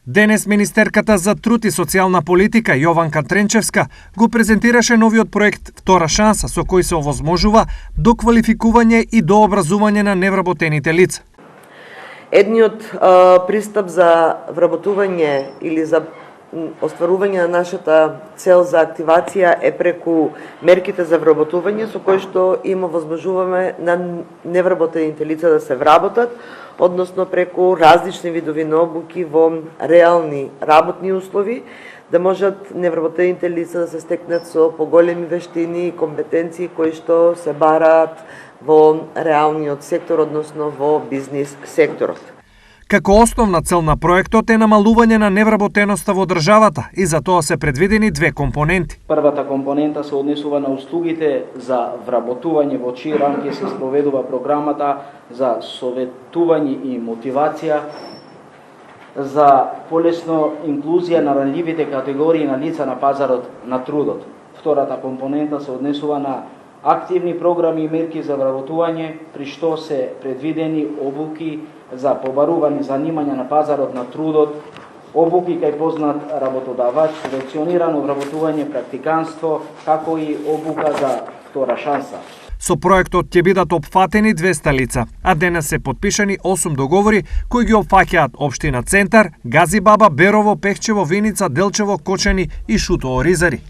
Денес министерката за труд и социјална политика Јованка Тренчевска го презентираше новиот проект Втора шанса со кој се овозможува доквалификување и дообразување на невработените лица. Едниот пристап за вработување или за остварување на нашата цел за активација е преку мерките за вработување со кои што им овозможуваме на невработените лица да се вработат, односно преку различни видови на обуки во реални работни услови, да можат невработените лица да се стекнат со поголеми вештини и компетенции кои што се бараат во реалниот сектор, односно во бизнис секторот. Како основна цел на проектот е намалување на невработеноста во државата и за тоа се предвидени две компоненти. Првата компонента се однесува на услугите за вработување во чии рамки се спроведува програмата за советување и мотивација за полесно инклузија на ранливите категории на лица на пазарот на трудот. Втората компонента се однесува на активни програми и мерки за вработување, при што се предвидени обуки за побарувани занимања на пазарот на трудот, обуки кај познат работодавач, субвенционирано вработување, практиканство, како и обука за втора шанса. Со проектот ќе бидат опфатени 200 лица, а денес се подпишани 8 договори кои ги опфаќаат општина Центар, Газибаба, Берово, Пехчево, Виница, Делчево, Кочани и Шутово Ризари.